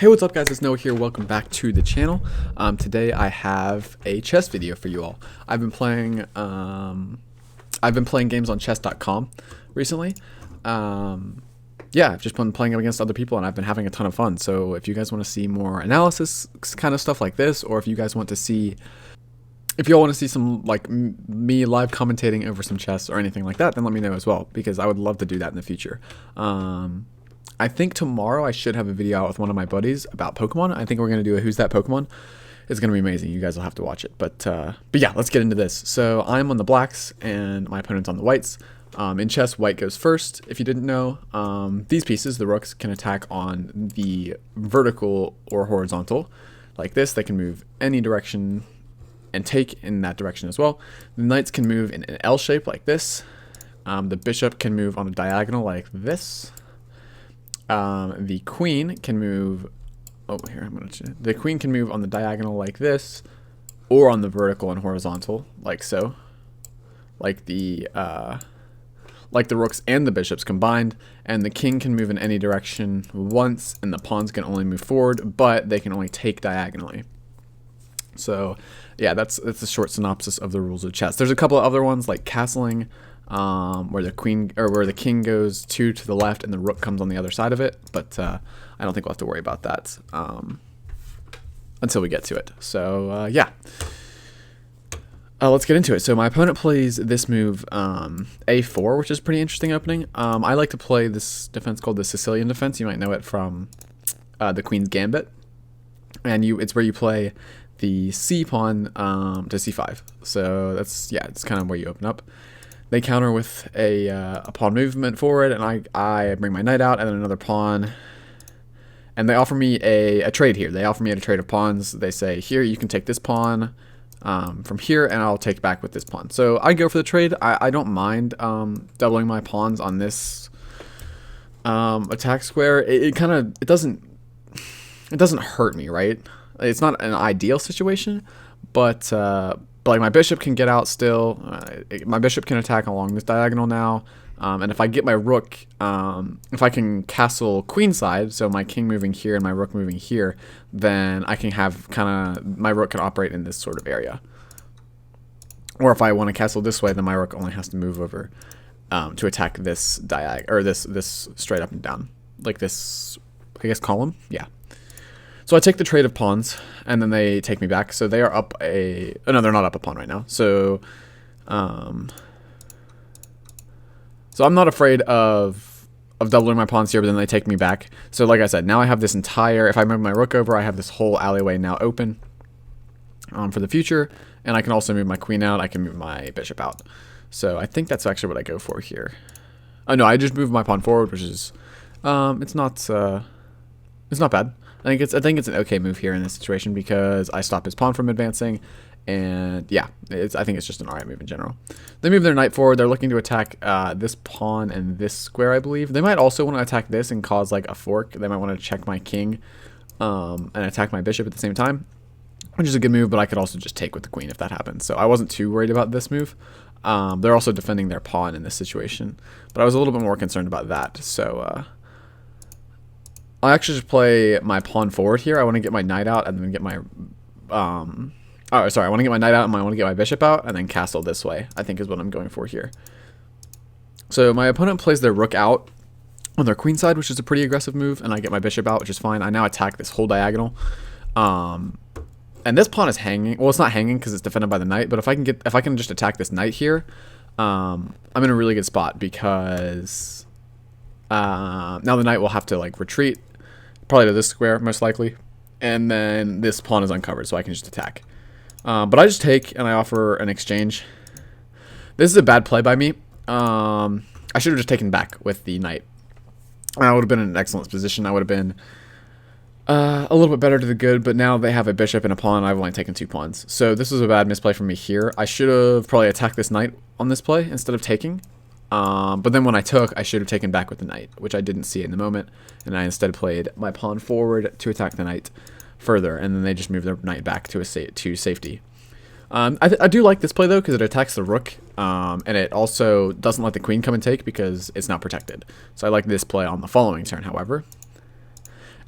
Hey, what's up guys, it's Noah here, welcome back to the channel. Today I have a chess video for you all. I've been playing games on chess.com recently. Yeah, I've just been playing against other people and I've been having a ton of fun. So if you guys want to see more analysis kind of stuff like this, or if you guys want to see, if you all want to see some like me live commentating over some chess or anything like that, then let me know as well, because I would love to do that in the future. I think tomorrow I should have a video out with one of my buddies about Pokemon. I think we're going to do a Who's That Pokemon. It's going to be amazing. You guys will have to watch it. But yeah, let's get into this. So I'm on the blacks and my opponent's on the whites. In chess, white goes first. If you didn't know, these pieces, the rooks, can attack on the vertical or horizontal like this. They can move any direction and take in that direction as well. The knights can move in an L shape like this. The bishop can move on a diagonal like this. The queen can move. Oh, here the queen can move on the diagonal like this, or on the vertical and horizontal like so, like the rooks and the bishops combined. And the king can move in any direction once, and the pawns can only move forward, but they can only take diagonally. So, yeah, that's a short synopsis of the rules of chess. There's a couple of other ones like castling, where the king goes two to the left and the rook comes on the other side of it, but I don't think we'll have to worry about that until we get to it. So yeah, let's get into it. So my opponent plays this move, a4, which is pretty interesting opening. I like to play this defense called the Sicilian defense. You might know it from the Queen's Gambit, and it's where you play the c pawn to c5. So that's, yeah, it's kind of where you open up. They counter with a pawn movement forward, and I bring my knight out, and then another pawn. And they offer me a trade here. They offer me a trade of pawns. They say, here, you can take this pawn from here, and I'll take back with this pawn. So I go for the trade. I don't mind doubling my pawns on this attack square. It doesn't hurt me, right? It's not an ideal situation, but like my bishop can get out still. My bishop can attack along this diagonal now. And if I get my rook, if I can castle queenside, so my king moving here and my rook moving here, then I can have my rook can operate in this sort of area. Or if I want to castle this way, then my rook only has to move over to attack this this straight up and down, like this, I guess, column. Yeah. So I take the trade of pawns, and then they take me back. So they are up oh no, they're not up a pawn right now. So, so I'm not afraid of doubling my pawns here, but then they take me back. So like I said, now I have this entire, if I move my rook over, I have this whole alleyway now open for the future. And I can also move my queen out. I can move my bishop out. So I think that's actually what I go for here. Oh no, I just move my pawn forward, which is, it's not bad. I think it's an okay move here in this situation because I stop his pawn from advancing, and yeah, I think it's just an alright move in general. They move their knight forward. They're looking to attack this pawn and this square, I believe. They might also want to attack this and cause like a fork. They might want to check my king and attack my bishop at the same time, which is a good move, but I could also just take with the queen if that happens. So I wasn't too worried about this move. They're also defending their pawn in this situation, but I was a little bit more concerned about that. So I actually just play my pawn forward here. I want to get my knight out and then get my I want to get my knight out and I want to get my bishop out and then castle this way, I think is what I'm going for here. So my opponent plays their rook out on their queen side, which is a pretty aggressive move, and I get my bishop out, which is fine. I now attack this whole diagonal. And this pawn is hanging. Well, it's not hanging because it's defended by the knight, but if I can just attack this knight here, I'm in a really good spot because now the knight will have to like retreat, probably to this square most likely, and then this pawn is uncovered, so I can just attack. But I just take and I offer an exchange. This is a bad play by me. I should have just taken back with the knight. I would have been in an excellent position. I would have been a little bit better to the good, but now they have a bishop and a pawn. I've only taken 2 pawns. So this was a bad misplay from me here. I should have probably attacked this knight on this play instead of taking. But then when I took, I should have taken back with the knight, which I didn't see in the moment, and I instead played my pawn forward to attack the knight further, and then they just moved their knight back to safety. I do like this play though, because it attacks the rook, and it also doesn't let the queen come and take because it's not protected. So I like this play on the following turn, however.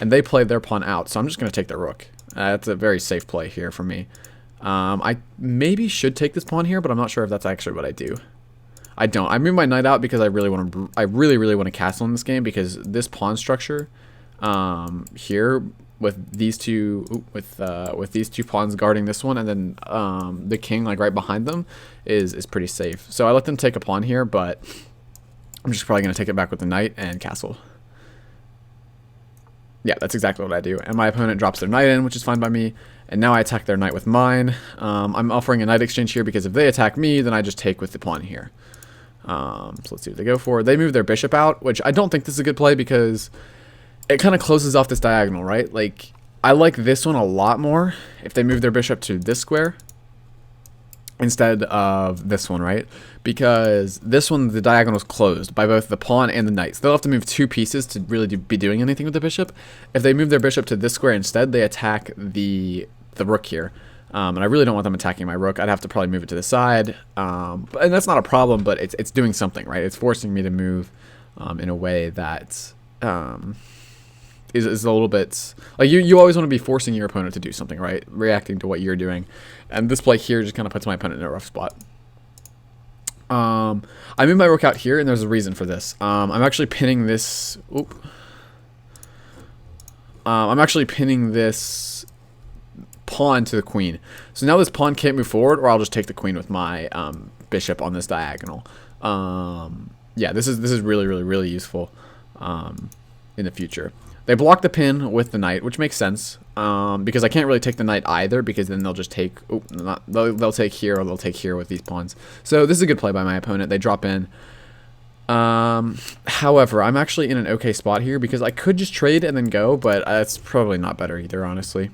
and they played their pawn out, so I'm just going to take the rook. That's a very safe play here for me. I maybe should take this pawn here, but I'm not sure if that's actually what I do. I don't. I move my knight out because I really really want to castle in this game, because this pawn structure here with these two pawns guarding this one, and then the king like right behind them is pretty safe. So I let them take a pawn here, but I'm just probably going to take it back with the knight and castle. Yeah, that's exactly what I do. And my opponent drops their knight in, which is fine by me. And now I attack their knight with mine. I'm offering a knight exchange here because if they attack me, then I just take with the pawn here. So let's see what they go for. They move their bishop out, which I don't think this is a good play because it kind of closes off this diagonal, right? Like, I like this one a lot more if they move their bishop to this square instead of this one, right? Because this one, the diagonal is closed by both the pawn and the knight. So they'll have to move two pieces to really be doing anything with the bishop. If they move their bishop to this square instead, they attack the rook here. And I really don't want them attacking my rook. I'd have to probably move it to the side. And that's not a problem, but it's doing something, right? It's forcing me to move in a way that is a little bit like you always want to be forcing your opponent to do something, right? Reacting to what you're doing. And this play here just kind of puts my opponent in a rough spot. I move my rook out here, and there's a reason for this. I'm actually pinning this. I'm actually pinning this pawn to the queen. So now this pawn can't move forward, or I'll just take the queen with my bishop on this diagonal. Yeah, this is really useful in the future. They block the pin with the knight, which makes sense, because I can't really take the knight either, because then they'll just take, they'll take here, or they'll take here with these pawns. So this is a good play by my opponent. They drop in. However, I'm actually in an okay spot here, because I could just trade and then go, but it's probably not better either, honestly.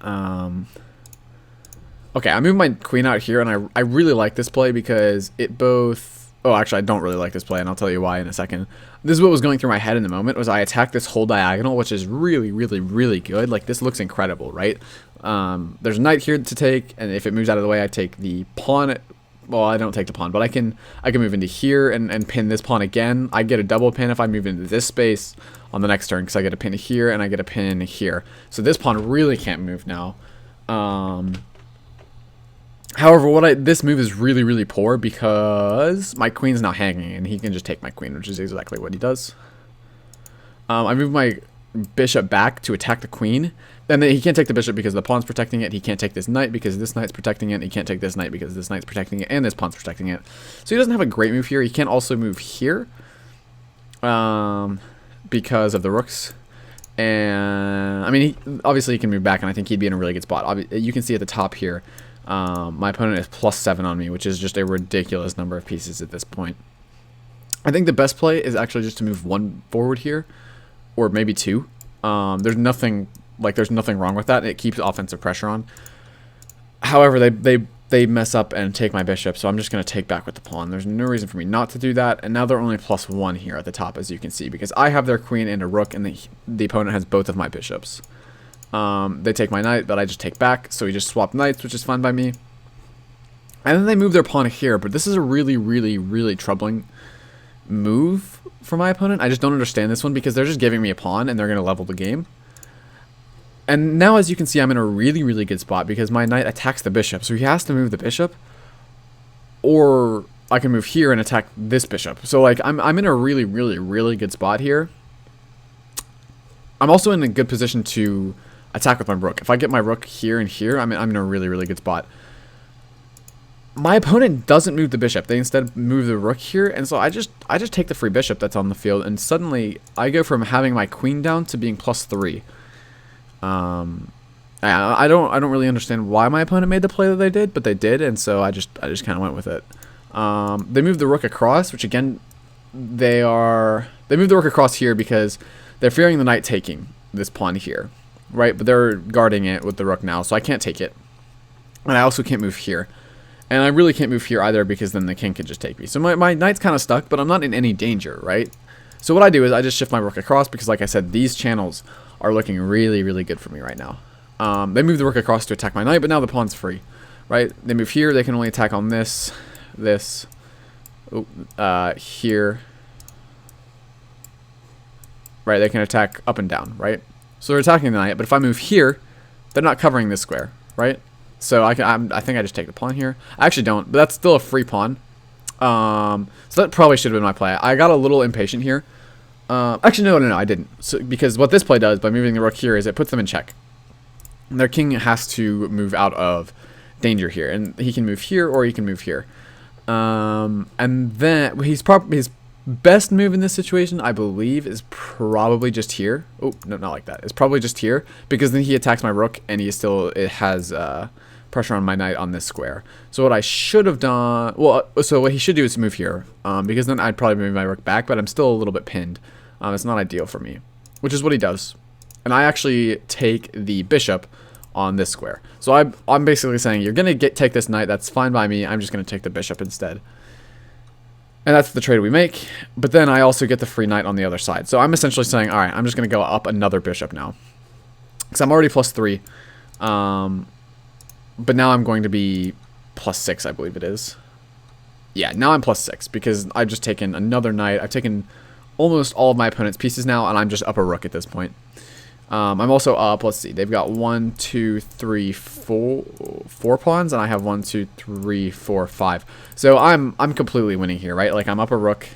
Okay, I moved my queen out here, and I really like this play because it both... Oh, actually, I don't really like this play, and I'll tell you why in a second. This is what was going through my head in the moment, was I attacked this whole diagonal, which is really good. Like, this looks incredible, right? There's a knight here to take, and if it moves out of the way, I take the pawn. Well, I don't take the pawn, but I can move into here and pin this pawn again. I get a double pin if I move into this space on the next turn, because I get a pin here, and I get a pin here. So this pawn really can't move now. However, this move is really poor because my queen's now hanging, and he can just take my queen, which is exactly what he does. I move my bishop back to attack the queen. Then he can't take the bishop because the pawn's protecting it. He can't take this knight because this knight's protecting it. He can't take this knight because this knight's protecting it, and this pawn's protecting it. So he doesn't have a great move here. He can't also move here because of the rooks. And I mean, obviously he can move back, and I think he'd be in a really good spot. You can see at the top here. My opponent is +7 on me, which is just a ridiculous number of pieces at this point. I think the best play is actually just to move one forward here, or maybe two. There's nothing wrong with that. It keeps offensive pressure on. However, they mess up and take my bishop, so I'm just going to take back with the pawn. There's no reason for me not to do that, and now they're only +1 here at the top, as you can see, because I have their queen and a rook, and the opponent has both of my bishops. They take my knight, but I just take back, so we just swap knights, which is fine by me. And then they move their pawn here, but this is a really troubling move for my opponent. I just don't understand this one, because they're just giving me a pawn, and they're going to level the game. And now, as you can see, I'm in a really good spot, because my knight attacks the bishop, so he has to move the bishop, or I can move here and attack this bishop. So, like, I'm in a really good spot here. I'm also in a good position to attack with my rook. If I get my rook here and here, I'm in a really good spot. My opponent doesn't move the bishop. They instead move the rook here, and so I just take the free bishop that's on the field, and suddenly I go from having my queen down to being +3. I don't really understand why my opponent made the play that they did, but they did, and so I just kind of went with it. They moved the rook across, which again they moved the rook across here because they're fearing the knight taking this pawn here, right? But they're guarding it with the rook now, so I can't take it. And I also can't move here. And I really can't move here either, because then the king could just take me. So my knight's kind of stuck, but I'm not in any danger, right? So what I do is I just shift my rook across, because like I said, these channels are looking really good for me right now. They move the rook across to attack my knight, but now the pawn's free, right? They move here, they can only attack on this, here. right? They can attack up and down, right? So they're attacking the knight, but if I move here, they're not covering this square, right? So I think I just take the pawn here. I actually don't, but that's still a free pawn. So that probably should have been my play. I got a little impatient here. Actually, no, I didn't. So, because what this play does by moving the rook here is it puts them in check. Their king has to move out of danger here, and he can move here or he can move here. And then his best move in this situation, I believe, is probably just here. Oh, no, not like that. It's probably just here, because then he attacks my rook, and it has pressure on my knight on this square. So what I should have done, so what he should do is move here, because then I'd probably move my rook back, but I'm still a little bit pinned. It's not ideal for me, which is what he does. And I actually take the bishop on this square. So I'm basically saying, you're going to take this knight, that's fine by me, I'm just going to take the bishop instead. And that's the trade we make, but then I also get the free knight on the other side. So I'm essentially saying, alright, I'm just going to go up another bishop now. Because I'm already +3. But now I'm going to be +6, I believe it is. Yeah, now I'm +6, because I've just taken another knight. I've taken almost all of my opponent's pieces now, and I'm just up a rook at this point. I'm also up, let's see, they've got 1, 2, 3, 4 pawns, and I have 1, 2, 3, 4, 5. So I'm completely winning here, right? Like, I'm up a rook.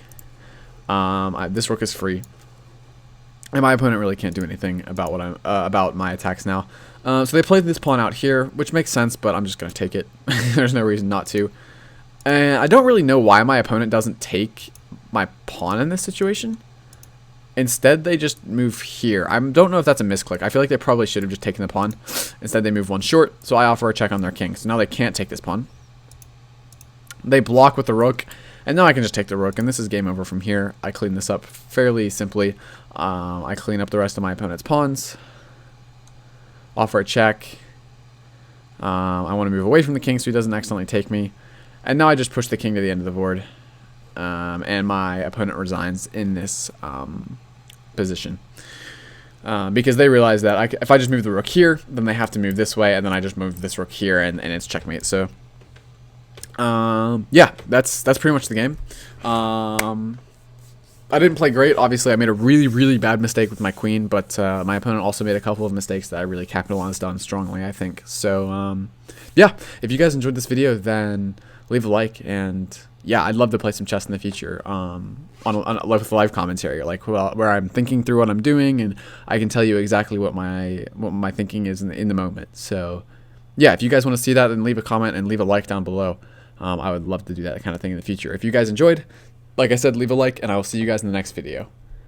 This rook is free, and my opponent really can't do anything about what about my attacks now. So they played this pawn out here, which makes sense, but I'm just gonna take it. There's no reason not to. And I don't really know why my opponent doesn't take my pawn in this situation. Instead, they just move here. I don't know if that's a misclick. I feel like they probably should have just taken the pawn. Instead, they move one short, so I offer a check on their king. So now they can't take this pawn. They block with the rook, and now I can just take the rook, and this is game over from here. I clean this up fairly simply. I clean up the rest of my opponent's pawns. Offer a check. I want to move away from the king so he doesn't accidentally take me. And now I just push the king to the end of the board. And my opponent resigns in this position. Because they realize that if I just move the rook here, then they have to move this way, and then I just move this rook here, and it's checkmate. So, yeah, that's pretty much the game. I didn't play great. Obviously, I made a really, really bad mistake with my queen, but my opponent also made a couple of mistakes that I really capitalized on strongly, I think. So, yeah, if you guys enjoyed this video, then leave a like, and yeah, I'd love to play some chess in the future with live commentary, like where I'm thinking through what I'm doing, and I can tell you exactly what my thinking is in the moment. So, yeah, if you guys want to see that, then leave a comment and leave a like down below. I would love to do that kind of thing in the future. If you guys enjoyed, like I said, leave a like, and I will see you guys in the next video.